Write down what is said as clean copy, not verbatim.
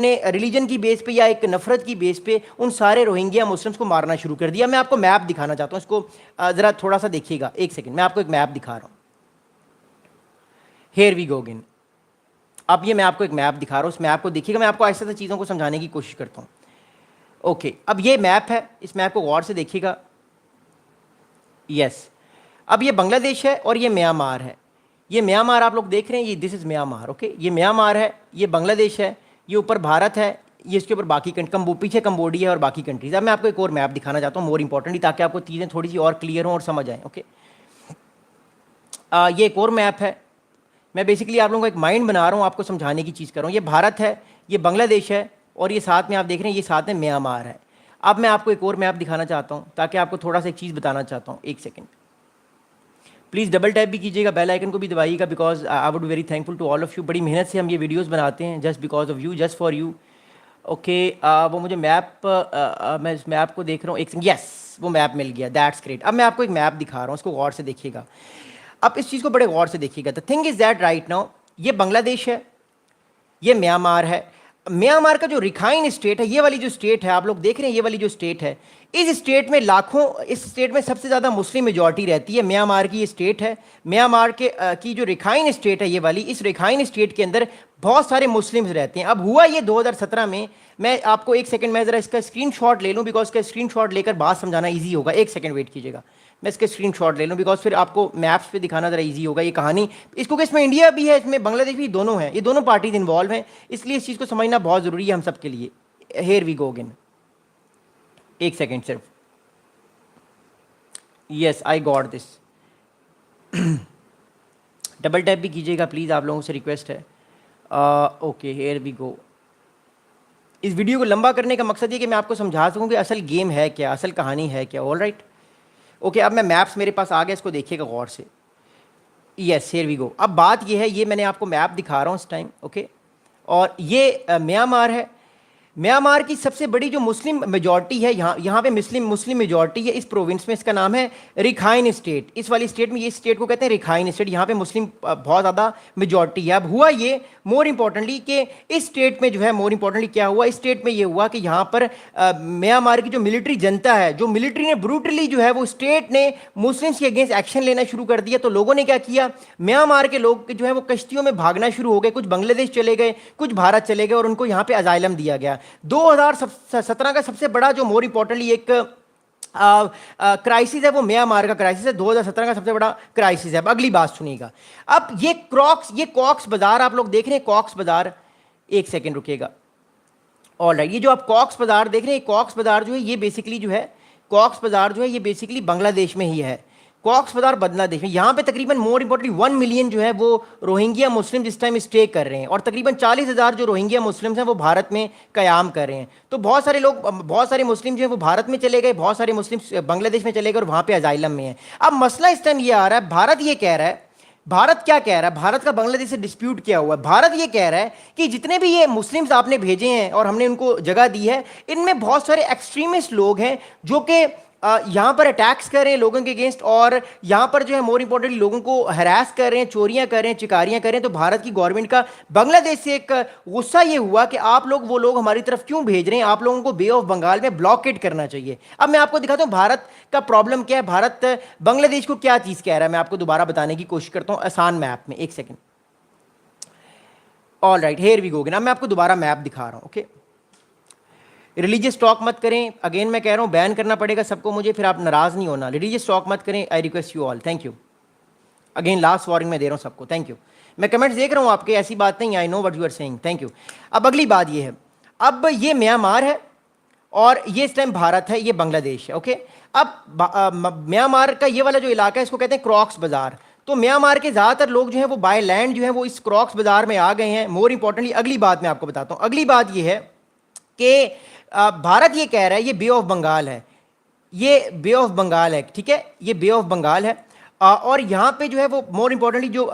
ने रिलीजन की बेस पे या एक नफरत की बेस पे उन सारे रोहिंग्या मुस्लिम्स को मारना शुरू कर दिया। मैं आपको मैप दिखाना चाहता हूँ, इसको ज़रा थोड़ा सा देखिएगा, एक सेकंड, मैं आपको एक मैप दिखा रहा हूँ। Here we go again. अब ये मैं आपको एक मैप दिखा रहा हूँ, उस मैप को देखिएगा, मैं आपको ऐसे ऐसे चीज़ों को समझाने की कोशिश करता हूँ। ओके, अब ये मैप है, इस मैप को गौर से देखिएगा। यस, अब ये बांग्लादेश है और ये म्यांमार है। ये म्यांमार आप लोग देख रहे हैं, ये दिस इज़ म्यांमार। ओके, ये म्यांमार है, ये बांग्लादेश है, ये ऊपर भारत है, ये इसके ऊपर बाकी पीछे कंबोडिया है और बाकी कंट्रीज। अब मैं आपको एक और मैप दिखाना चाहता हूँ, मोर इंपॉर्टेंटली, ताकि आपको चीज़ें थोड़ी सी और क्लियर हों और समझ आएँ। ओके, ये एक और मैप है। मैं बेसिकली आप लोगों को एक माइंड बना रहा हूँ, आपको समझाने की चीज़ कर रहा हूँ। ये भारत है, ये बांग्लादेश है, और ये साथ में आप देख रहे हैं, ये साथ में म्यांमार है। अब मैं आपको एक और मैप दिखाना चाहता हूँ, ताकि आपको थोड़ा सा एक चीज़ बताना चाहता हूँ। एक सेकेंड, प्लीज़ डबल टैप भी कीजिएगा, बेल आइकन को भी दबाइएगा, because I would very thankful to all of you. बड़ी मेहनत से हम ये वीडियोस बनाते हैं, just because of you, just for you. Okay, वो मुझे मैप, मैं इस मैप को देख रहा हूँ, एक यस, वो मैप मिल गया, दैट्स ग्रेट। अब मैं आपको एक मैप दिखा रहा हूँ, इसको गौर से देखिएगा। अब इस चीज़ को बड़े गौर से देखिएगा। The thing is that right now, ये बांग्लादेश है, ये म्यांमार है। म्यांमार का जो रिखाइन स्टेट है, ये वाली जो स्टेट है आप लोग देख रहे हैं, ये वाली जो स्टेट है, इस स्टेट में लाखों, इस स्टेट में सबसे ज़्यादा मुस्लिम मेजॉरिटी रहती है। म्यांमार की ये स्टेट है, म्यांमार के की जो रिखाइन स्टेट है ये वाली, इस रिखाइन स्टेट के अंदर बहुत सारे मुस्लिम्स रहते हैं। अब हुआ ये 2017 में, मैं आपको एक सेकंड में ज़रा इसका स्क्रीनशॉट ले लूँ, बिकॉज इसका स्क्रीनशॉट लेकर बात समझाना ईजी होगा। एक सेकंड वेट कीजिएगा, मैं इसके स्क्रीनशॉट ले लूँ, बिकॉज फिर आपको मैप्स पे दिखाना ज़रा इजी होगा ये कहानी। इसको कि इसमें इंडिया भी है, इसमें बांग्लादेश भी, दोनों हैं, ये दोनों पार्टीज इन्वॉल्व हैं, इसलिए इस चीज़ को समझना बहुत ज़रूरी है हम सब के लिए। हेयर वी गो अगेन, एक सेकेंड सिर्फ। Yes, I got this. Double tap भी कीजिएगा प्लीज़, आप लोगों से रिक्वेस्ट है। Okay, here we go. इस वीडियो को लंबा करने का मकसद ये कि मैं आपको समझा सकूं कि असल गेम है क्या, असल कहानी है क्या। ऑल राइट, ओके, अब मैं मैप्स मेरे पास आ गया, इसको देखिएगा गौर से। Yes, here we go. अब बात ये है, ये मैंने आपको मैप दिखा रहा हूँ इस टाइम। ओके, और ये म्यांमार है। म्यांमार की सबसे बड़ी जो मुस्लिम मेजॉरिटी है, यहाँ पे मुस्लिम मेजॉरिटी है इस प्रोविंस में, इसका नाम है रिखाइन स्टेट। इस वाली स्टेट में, ये स्टेट को कहते हैं रिखाइन स्टेट, यहाँ पे मुस्लिम बहुत ज़्यादा मेजॉरिटी है। अब हुआ ये मोर इंपॉर्टेंटली कि इस स्टेट में जो है, मोर इंपॉर्टेंटली क्या हुआ इस स्टेट में, ये हुआ कि यहाँ पर म्यांमार की जो मिलिट्री जनता है, जो मिलिट्री ने ब्रूटली जो है वो स्टेट ने मुस्लिम्स के अगेंस्ट एक्शन लेना शुरू कर दिया। तो लोगों ने क्या किया, म्यांमार के लोग जो है वो कश्तियों में भागना शुरू हो गए, कुछ बांग्लादेश चले गए, कुछ भारत चले गए, और उनको यहाँ पे अजाइलम दिया गया। 2017 का सबसे बड़ा जो मोर इंपॉर्टेंटली एक क्राइसिस है, वो म्यांमार का क्राइसिस है। 2017 का सबसे बड़ा क्राइसिस है। अब अगली बात सुनिएगा। अब ये कॉक्स बाजार आप लोग देख रहे हैं, कॉक्स बाजार, एक सेकेंड रुकिएगा। ऑल राइट, ये जो आप कॉक्स बाजार देख रहे हैं, कॉक्स बाजार जो है ये बेसिकली जो है, कॉक्स बाजार जो है ये बेसिकली बांग्लादेश में ही है। कॉक्स बाजार बांग्लादेश में, यहाँ पे तकरीबन मोर इंपॉर्टेंटली 1 मिलियन जो है वो रोहिंग्या मुस्लिम इस टाइम स्टे कर रहे हैं, और तकरीबन 40,000 जो रोहिंग्या मुस्लिम्स हैं वो भारत में कयाम कर रहे हैं। तो बहुत सारे लोग, बहुत सारे मुस्लिम जो है वो भारत में चले गए, बहुत सारे मुस्लिम बांग्लादेश में चले गए और वहाँ पे अजाइलम में हैं। अब मसला इस टाइम ये आ रहा है, भारत ये कह रहा है, भारत क्या कह रहा है, भारत का बांग्लादेश से डिस्प्यूट किया हुआ है। भारत ये कह रहा है कि जितने भी ये मुस्लिम्स आपने भेजे हैं और हमने उनको जगह दी है, इनमें बहुत सारे एक्सट्रीमिस्ट लोग हैं जो कि यहाँ पर अटैक्स कर रहे हैं लोगों के अगेंस्ट, और यहाँ पर जो है मोर इंपॉर्टेंटली लोगों को हरास कर रहे हैं, चोरियां कर रहे हैं, चिकारियां कर रहे हैं। तो भारत की गवर्नमेंट का बांग्लादेश से एक गुस्सा ये हुआ कि आप लोग, वो लोग हमारी तरफ क्यों भेज रहे हैं, आप लोगों को बे ऑफ बंगाल में ब्लॉकेट करना चाहिए। अब मैं आपको दिखाता हूँ भारत का प्रॉब्लम क्या है, भारत बांग्लादेश को क्या चीज़ कह रहा है। मैं आपको दोबारा बताने की कोशिश करता हूँ आसान मैप में, एक second. All right, here we go. ना मैं आपको दोबारा मैप दिखा रहा हूँ। ओके, रिलीजियस टॉक मत करें, अगेन मैं कह रहा हूँ बैन करना पड़ेगा सबको मुझे, फिर आप नाराज़ नहीं होना। रिलीजियस टॉक मत करें, I request you all, thank you. Again last warning मैं दे रहा हूँ सबको, थैंक यू। मैं कमेंट्स देख रहा हूँ आपके, ऐसी बात नहीं, I know what you are saying, thank you. अब अगली बात ये है, अब ये म्यांमार है और ये इस टाइम भारत है, ये बांग्लादेश है। ओके, अब म्यांमार का ये वाला जो इलाका है इसको कहते हैं क्रॉक्स बाजार। तो म्यांमार के ज़्यादातर लोग जो है वो बाय लैंड जो है वो इस क्रॉक्स बाजार में आ गए हैं। मोर इंपॉर्टेंटली अगली बात मैं आपको बताता हूँ, अगली बात ये है कि भारत ये कह रहा है ये बे ऑफ बंगाल है, ये बे ऑफ बंगाल है, ठीक है, ये बे ऑफ बंगाल है। और यहाँ पे जो है वो मोर इंपॉर्टेंटली जो